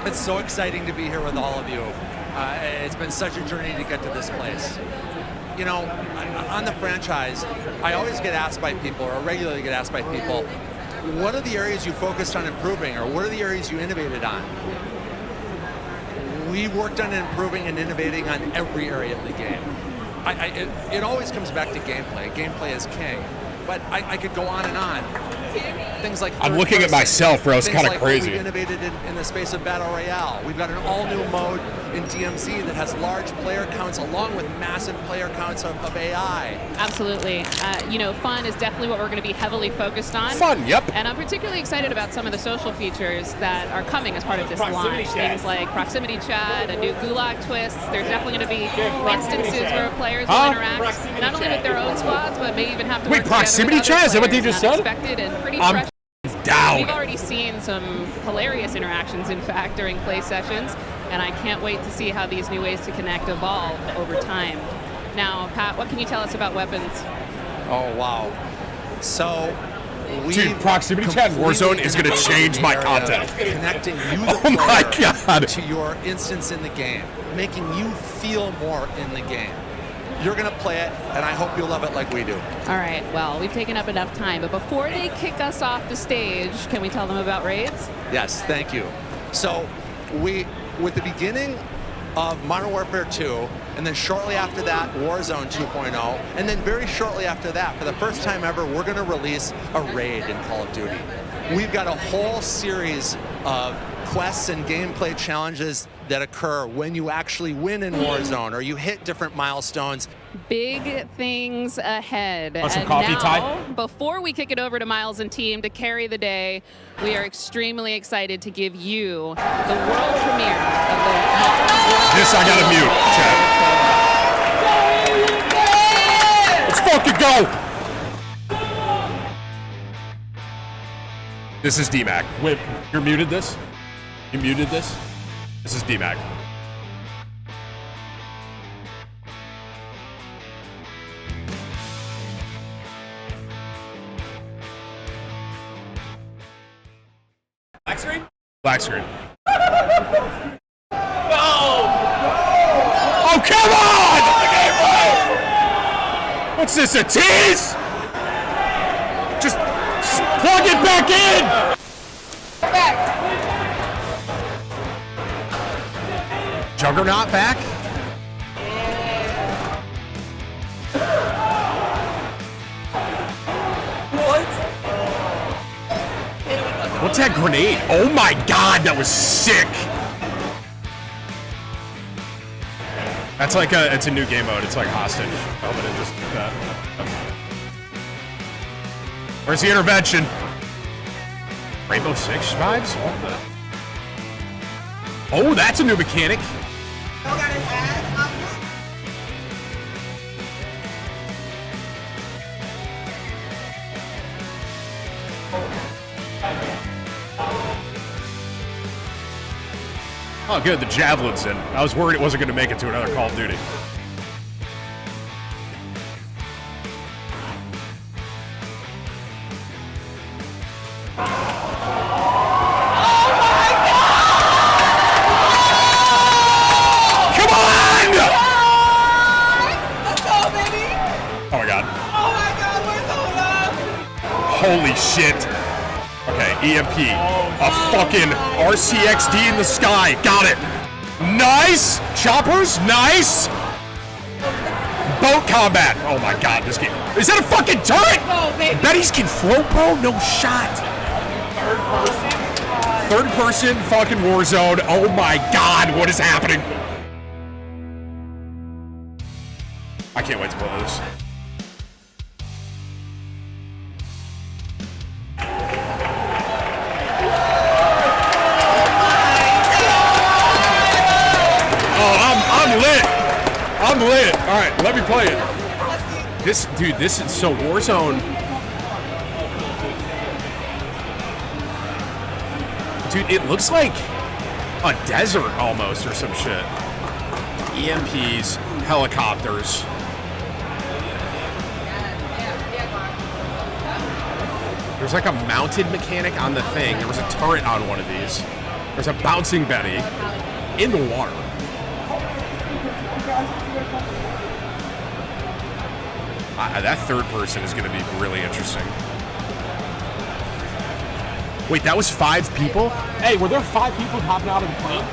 It's so exciting to be here with all of you. It's been such a journey to get to this place. You know, on the franchise, I always get asked by people, or regularly get asked by people, what are the areas you focused on improving, or what are the areas you innovated on? We worked on improving and innovating on every area of the game. It always comes back to gameplay. Gameplay is king. But I could go on and on. Things like I'm looking at myself, bro. It's kind of crazy. We innovated in the space of Battle Royale. We've got an all-new mode in DMZ that has large player counts along with massive player counts of AI. Absolutely. You know, fun is definitely what we're going to be heavily focused on. Fun, yep. And I'm particularly excited about some of the social features that are coming as part of this launch. Things like proximity chat, a new gulag twist. There's definitely going to be instances where players will interact not only with their own squads, but may even have to work proximity chat? Is that what they just said? Unexpected and pretty fresh. Down. We've already seen some hilarious interactions, in fact, during play sessions, and I can't wait to see how these new ways to connect evolve over time. Now, Pat, what can you tell us about weapons? Oh, wow. So, dude, proximity chat in Warzone is going to change my content. Connecting you, the oh my God, to your instance in the game, making you feel more in the game. You're going to play it, and I hope you'll love it like we do. All right, well, we've taken up enough time, but before they kick us off the stage, can we tell them about raids? Yes, thank you. So, with the beginning of Modern Warfare 2, and then shortly after that, Warzone 2.0, and then very shortly after that, for the first time ever, we're going to release a raid in Call of Duty. We've got a whole series of quests and gameplay challenges that occur when you actually win in Warzone or you hit different milestones. Big things ahead. Want some coffee, Ty? Before we kick it over to Miles and team to carry the day, we are extremely excited to give you the world premiere of the This I gotta mute, chat. Let's fucking go! This is D-Mac. Wait, you're muted this? You muted this? This is D-Mac. Black screen? Black screen. No! Oh, come on! What's this, a tease? Just plug it back in! Juggernaut back? What's that grenade? Oh my God, that was sick! That's like it's a new game mode. It's like hostage. Oh, but it just that. Where's the intervention? Rainbow Six vibes? What the? Oh, that's a new mechanic. Oh, good. The javelin's in. I was worried it wasn't going to make it to another Call of Duty. Holy shit. Okay, EMP. A fucking RCXD in the sky. Got it. Nice. Choppers. Nice. Boat combat. Oh my God, this game. Is that a fucking turret? No, baby. Betties can float, bro? No shot. Third person fucking Warzone. Oh my God, what is happening? I can't wait to play this. I'm lit. All right, let me play it. This is so Warzone. Dude, it looks like a desert almost or some shit. EMPs, helicopters. There's like a mounted mechanic on the thing. There was a turret on one of these. There's a bouncing Betty in the water. That third person is going to be really interesting. Wait, that was 5 people? Hey, were there 5 people hopping out of the plane?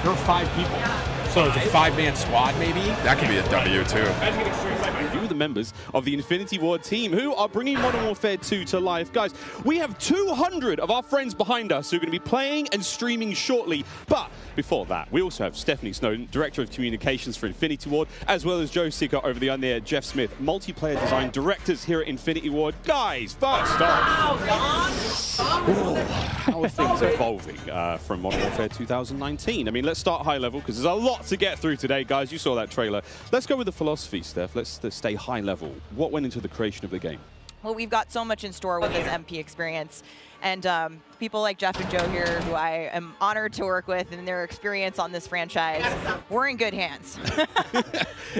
There were 5 people. So it's a 5-man squad, maybe? That could be a W, too. Few of the members of the Infinity Ward team who are bringing Modern Warfare 2 to life. Guys, we have 200 of our friends behind us who are going to be playing and streaming shortly. But before that, we also have Stephanie Snowden, Director of Communications for Infinity Ward, as well as Joe Seeker over the there, Jeff Smith, Multiplayer Design Directors here at Infinity Ward. Guys, first off, how are things evolving from Modern Warfare 2019? I mean, let's start high level because there's a lot to get through today, guys. You saw that trailer. Let's go with the philosophy, Steph. Let's stay high level. What went into the creation of the game? Well, we've got so much in store with this MP experience. And people like Jeff and Joe here, who I am honored to work with, and their experience on this franchise, we're in good hands.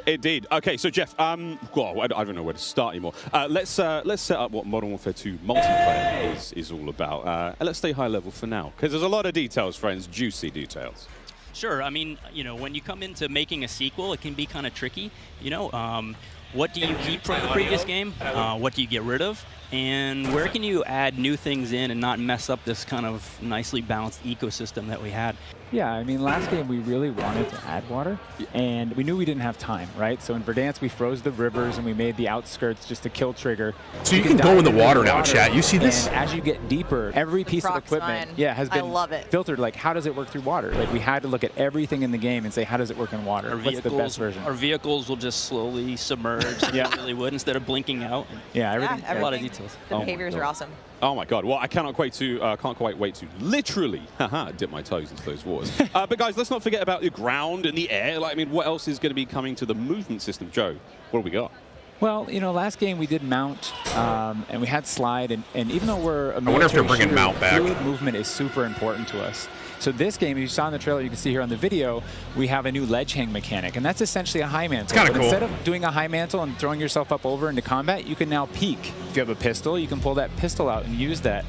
Indeed. Okay, so Jeff, well, I don't know where to start anymore. Let's set up what Modern Warfare 2 multiplayer is all about. And let's stay high level for now, because there's a lot of details, friends, juicy details. Sure. I mean, you know, when you come into making a sequel, it can be kind of tricky. You know, what do you keep from the previous game? What do you get rid of? And where can you add new things in and not mess up this kind of nicely balanced ecosystem that we had? Yeah, I mean, last game we really wanted to add water, and we knew we didn't have time, right? So in Verdansk, we froze the rivers and we made the outskirts just a kill trigger. So you can go in the water now, chat. You see this? And as you get deeper, every piece of equipment has been filtered. Like, how does it work through water? Like, we had to look at everything in the game and say, how does it work in water? What's the best version? Our vehicles will just slowly submerge. Yeah, really would, instead of blinking out. Yeah, everything. Yeah, a lot of details. The behaviors are awesome. Oh my God! Well, I can't quite wait to literally, dip my toes into those waters. But guys, let's not forget about the ground and the air. Like, I mean, what else is going to be coming to the movement system, Joe? What do we got? Well, you know, last game we did mount, and we had slide, and even though we're a military I wonder if they're bringing shooter, mount back. fluid movement is super important to us. So this game, as you saw in the trailer, you can see here on the video, we have a new ledge hang mechanic, and that's essentially a high mantle. It's kind of cool. Instead of doing a high mantle and throwing yourself up over into combat, you can now peek. If you have a pistol, you can pull that pistol out and use that.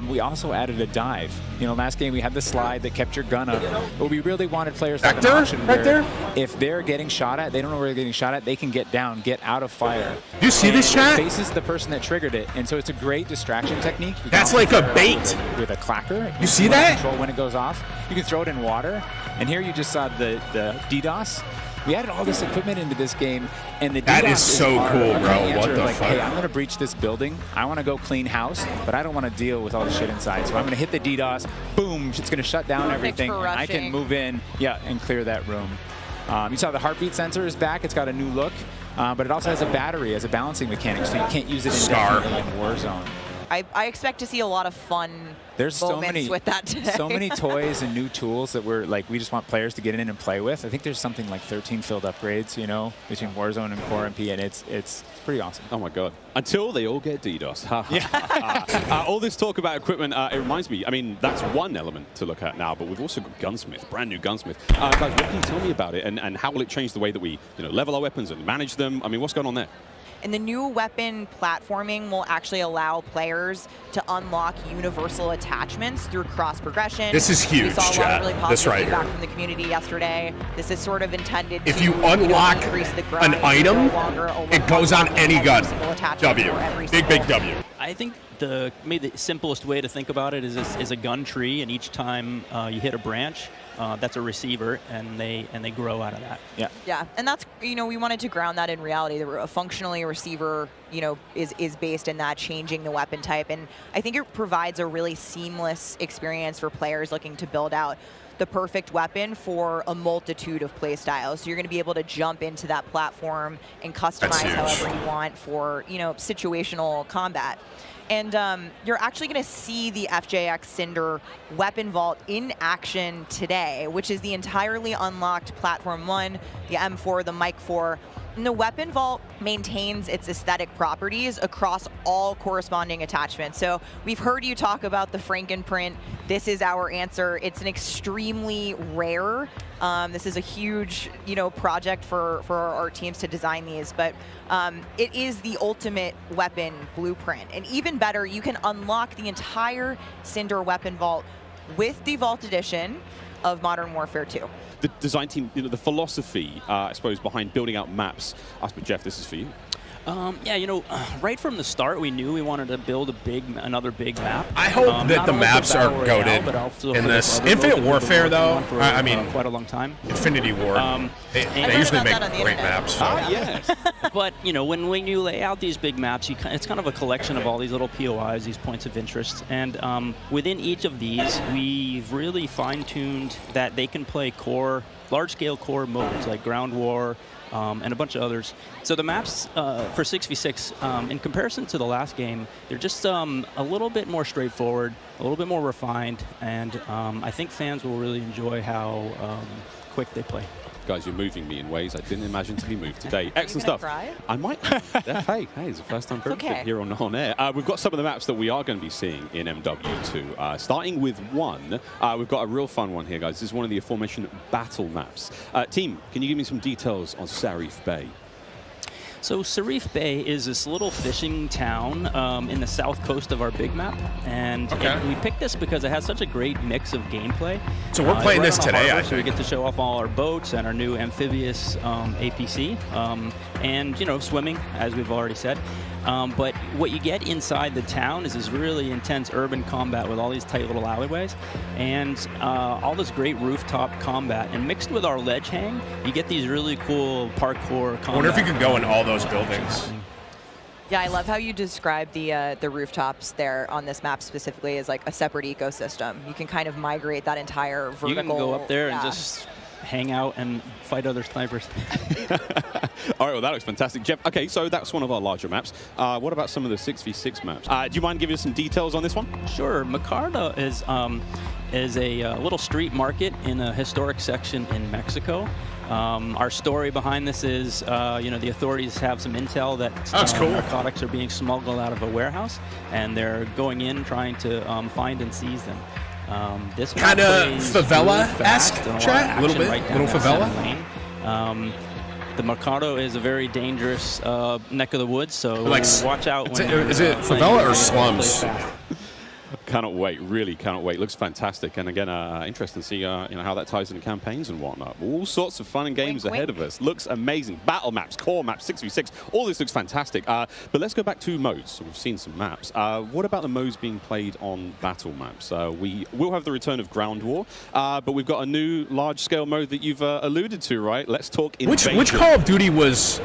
We also added a dive. You know, last game we had the slide that kept your gun up, but we really wanted players to have an option where if they're getting shot at, they don't know where they're getting shot at, they can get down, get out of fire. Do you see this, chat? It faces the person that triggered it, and so it's a great distraction technique. That's like a bait. With a clacker. You see that? Control when it goes off. You can throw it in water, and here you just saw the DDoS. We added all this equipment into this game, and the DDoS that is so cool, bro. What the like, fuck? hey, I'm going to breach this building. I want to go clean house, but I don't want to deal with all the shit inside. So I'm going to hit the DDoS. Boom. It's going to shut down everything. And I can move in, and clear that room. You saw the heartbeat sensor is back. It's got a new look, but it also has a battery as a balancing mechanic, so you can't use it indefinitely in Warzone. I expect to see a lot of fun moments with that today. So many toys and new tools that we just want players to get in and play with. I think there's something like 13 field upgrades, you know, between Warzone and Core MP, and it's pretty awesome. Oh my God! Until they all get DDoS. All this talk about equipment, it reminds me. I mean, that's one element to look at now, but we've also got Gunsmith, brand new Gunsmith. Guys, what can you tell me about it, and how will it change the way that we, level our weapons and manage them? I mean, what's going on there? And the new weapon platforming will actually allow players to unlock universal attachments through cross progression. This is huge, we saw a lot of really chat. positive This right feedback here. from the community yesterday. This is sort of intended If to you unlock increase the grind, an item, no longer it goes on any every gun. single attachment W. for every Big single W. I think maybe the simplest way to think about it is a gun tree, and each time you hit a branch, that's a receiver, and they grow out of that. Yeah, and that's, we wanted to ground that in reality. Functionally, a receiver, is based in that, changing the weapon type, and I think it provides a really seamless experience for players looking to build out the perfect weapon for a multitude of play styles. So you're going to be able to jump into that platform and customize however you want for, situational combat. And you're actually going to see the FJX Cinder weapon vault in action today, which is the entirely unlocked Platform 1, the M4, the Mic 4. And the weapon vault maintains its aesthetic properties across all corresponding attachments. So we've heard you talk about the Frankenprint. This is our answer. It's an extremely rare. This is a huge, project for our teams to design these, but it is the ultimate weapon blueprint. And even better, you can unlock the entire Cinder weapon vault with the Vault Edition of Modern Warfare 2. The design team, you know, the philosophy, I suppose, behind building out maps. Jeff, this is for you. Yeah, you know, right from the start, we knew we wanted to build another big map. I hope that the maps are goated in this. Infinite Warfare, though, I mean, quite a long time. Infinity War, they usually make great maps. So. Yes. But, you know, when you lay out these big maps, it's kind of a collection of all these little POIs, these points of interest. And within each of these, we've really fine-tuned that they can play large-scale core modes like Ground War, and a bunch of others. So the maps for 6v6, in comparison to the last game, they're just a little bit more straightforward, a little bit more refined, and I think fans will really enjoy how quick they play. Guys, you're moving me in ways I didn't imagine to be moved today. Excellent stuff. Cry? I might. Hey, it's the first time here on air. We've got some of the maps that we are going to be seeing in MW2. Starting with one, we've got a real fun one here, guys. This is one of the aforementioned battle maps. Team, can you give me some details on Tariff Bay? So Tariff Bay is this little fishing town in the south coast of our big map, and we picked this because it has such a great mix of gameplay. So we're playing this today, I think. So we get to show off all our boats and our new amphibious APC, and, you know, swimming, as we've already said. But what you get inside the town is this really intense urban combat with all these tight little alleyways and all this great rooftop combat. And mixed with our ledge hang, you get these really cool parkour combat. I wonder if you could go in all those buildings. Yeah, I love how you describe the rooftops there on this map specifically as like a separate ecosystem. You can kind of migrate that entire vertical. You can go up there and just hang out and fight other snipers. All right, well, that looks fantastic. Jeff, okay, so that's one of our larger maps. What about some of the 6v6 maps? Do you mind giving us some details on this one? Sure. Micarta is a little street market in a historic section in Mexico. Our story behind this is, you know, the authorities have some intel that narcotics are being smuggled out of a warehouse, and they're going in trying to find and seize them. This kind of favela-esque, chat? A little bit, little favela. The Micarta is a very dangerous neck of the woods, so watch out. Is it favela or slums? Cannot wait, really cannot wait. Looks fantastic, and again, interesting to see you know, how that ties into campaigns and whatnot. All sorts of fun and games ahead of us. Looks amazing. Battle maps, core maps, 6v6, all this looks fantastic. But let's go back to modes. So we've seen some maps. What about the modes being played on battle maps? We will have the return of Ground War, but we've got a new large-scale mode that you've alluded to, right? Let's talk Invasion. Which Call of Duty was?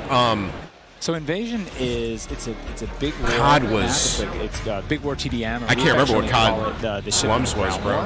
So Invasion is it's a big war. COD was. It's Big War TDM. I can't remember what COD the Slums was, bro.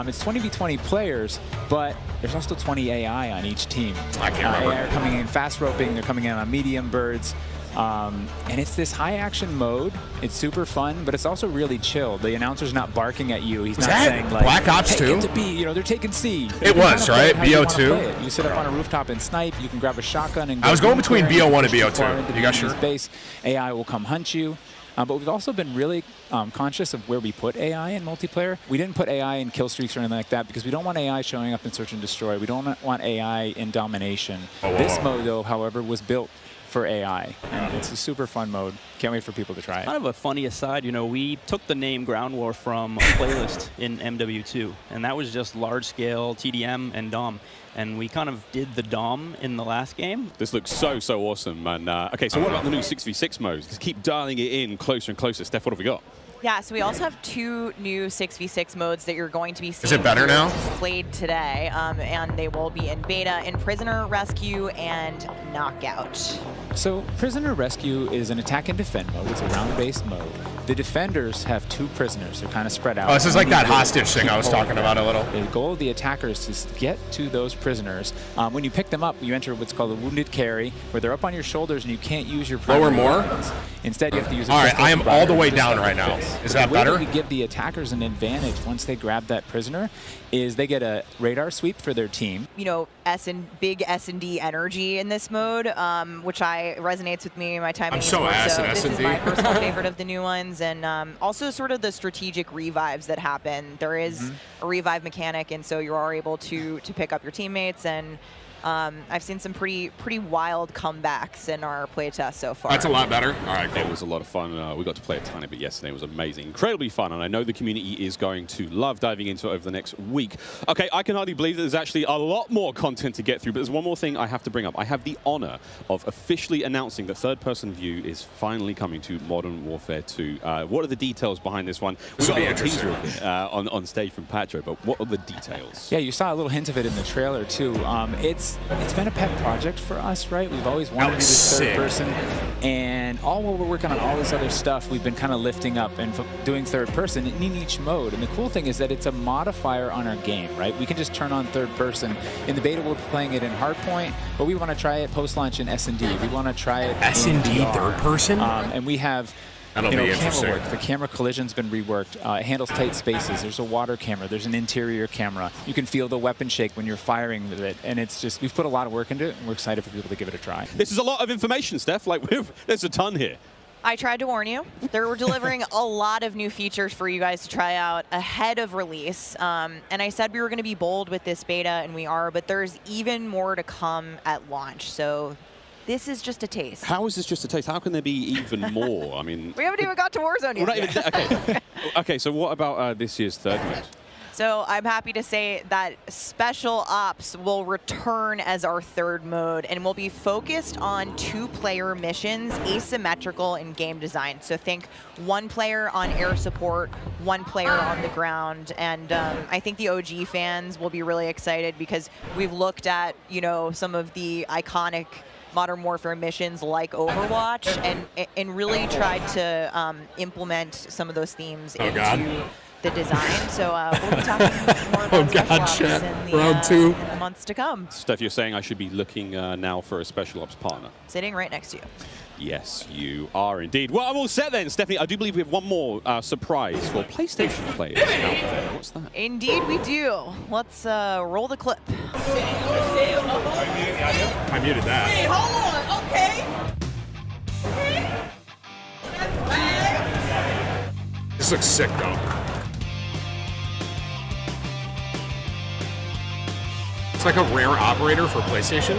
It's 20v20 players, but there's also 20 AI on each team. I can't remember. AI are coming in fast roping. They're coming in on medium birds. And it's this high action mode. It's super fun, but it's also really chill. The announcer's not barking at you. He's not saying like Black Ops 2? Get to B, you know, they're taking C. It was, right? BO2. You sit up on a rooftop and snipe. You can grab a shotgun and go. I was going between BO1 and BO2. You got sure? Base. AI will come hunt you. But we've also been really conscious of where we put AI in multiplayer. We didn't put AI in kill streaks or anything like that because we don't want AI showing up in search and destroy. We don't want AI in domination. This mode, though, however, was built for AI, and it's a super fun mode. Can't wait for people to try it. Kind of a funny aside, you know, we took the name Ground War from a playlist in MW2, and that was just large-scale TDM and DOM, and we kind of did the DOM in the last game. This looks so awesome, and okay, so what about the new 6v6 modes? Let's keep dialing it in closer and closer. Steph, what have we got? Yeah, so we also have 2 new 6v6 modes that you're going to be seeing. Is it better now? Played today, and they will be in beta in Prisoner Rescue and Knockout. So Prisoner Rescue is an attack and defend mode. It's a round-based mode. The defenders have 2 prisoners. They're kind of spread out. Oh, this is like that hostage thing I was talking about a little. The goal of the attackers is to get to those prisoners. When you pick them up, you enter what's called a wounded carry, where they're up on your shoulders and you can't use your primary weapons. Instead, you have to use a All right, I am all the way down right now. Is that better? The way that we give the attackers an advantage once they grab that prisoner is they get a radar sweep for their team. You know, big S&D energy in this mode, which resonates with me in my time in esports. So this is my personal favorite of the new ones, and also sort of the strategic revives that happen. There is a revive mechanic, and so you are able to pick up your teammates and I've seen some pretty wild comebacks in our playtest so far. That's a lot better. All right, cool. It was a lot of fun. We got to play a tiny bit yesterday. It was amazing. Incredibly fun, and I know the community is going to love diving into it over the next week. Okay, I can hardly believe that there's actually a lot more content to get through, but there's one more thing I have to bring up. I have the honor of officially announcing that third-person view is finally coming to Modern Warfare 2. What are the details behind this one? We got a teaser of it, on stage from Patro, but what are the details? Yeah, you saw a little hint of it in the trailer too. It's been a pet project for us, right? We've always wanted to do this third person, and all while we're working on all this other stuff, we've been kind of lifting up and doing third person in each mode. And the cool thing is that it's a modifier on our game, right? We can just turn on third person. In the beta, we're playing it in Hardpoint, but we want to try it post-launch in S&D. We want to try it S&D third person? And we have That'll be interesting. Camera work. The camera collision's been reworked. It handles tight spaces. There's a water camera. There's an interior camera. You can feel the weapon shake when you're firing with it. And it's just, we've put a lot of work into it, and we're excited for people to give it a try. This is a lot of information, Steph. Like, there's a ton here. I tried to warn you. We're delivering a lot of new features for you guys to try out ahead of release. And I said we were going to be bold with this beta, and we are, but there's even more to come at launch. So this is just a taste. How is this just a taste? How can there be even more? I mean, we haven't even got to Warzone yet. Not even okay. Okay, so what about this year's third mode? So I'm happy to say that Special Ops will return as our third mode, and will be focused on 2-player missions, asymmetrical in game design. So think 1 player on air support, 1 player on the ground. And I think the OG fans will be really excited, because we've looked at, you know, some of the iconic Modern Warfare missions like Overwatch, and really tried to implement some of those themes into the design. So we'll be talking more about Special Ops in the months to come. Steph, you're saying I should be looking now for a Special Ops partner? Sitting right next to you. Yes, you are indeed. Well, I'm all set then, Stephanie. I do believe we have one more surprise for PlayStation players out there. What's that? Indeed we do. Let's roll the clip. I muted that. Hey, hold on. Okay. This looks sick, though. It's like a rare operator for PlayStation.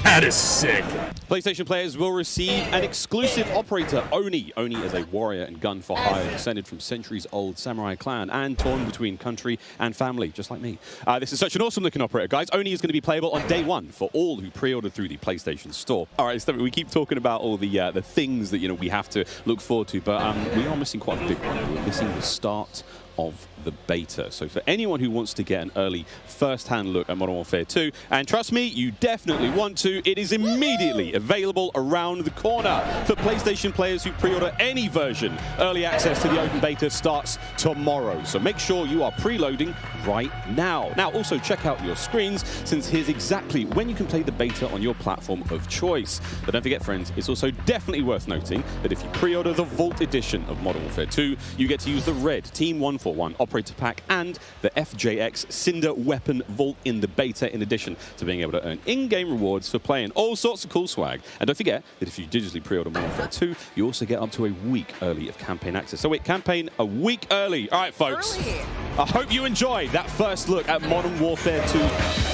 That is sick. PlayStation players will receive an exclusive operator, Oni. Oni is a warrior and gun for hire, descended from centuries-old samurai clan and torn between country and family, just like me. This is such an awesome-looking operator, guys. Oni is going to be playable on day 1 for all who pre-ordered through the PlayStation Store. All right, so we keep talking about all the things that we have to look forward to, but we are missing quite a big one. We're missing the start of the beta. So for anyone who wants to get an early first-hand look at Modern Warfare 2, and trust me, you definitely want to, it is immediately available around the corner. For PlayStation players who pre-order any version, early access to the open beta starts tomorrow. So make sure you are preloading right now. Now, also check out your screens, since here's exactly when you can play the beta on your platform of choice. But don't forget, friends, it's also definitely worth noting that if you pre-order the Vault Edition of Modern Warfare 2, you get to use the red Team 141 Operator Pack and the FJX Cinder Weapon Vault in the beta, in addition to being able to earn in-game rewards for playing all sorts of cool swag. And don't forget that if you digitally pre-order Modern Warfare 2, you also get up to a week early of campaign access. So wait, campaign a week early. All right, folks. Early. I hope you enjoyed that first look at Modern Warfare 2.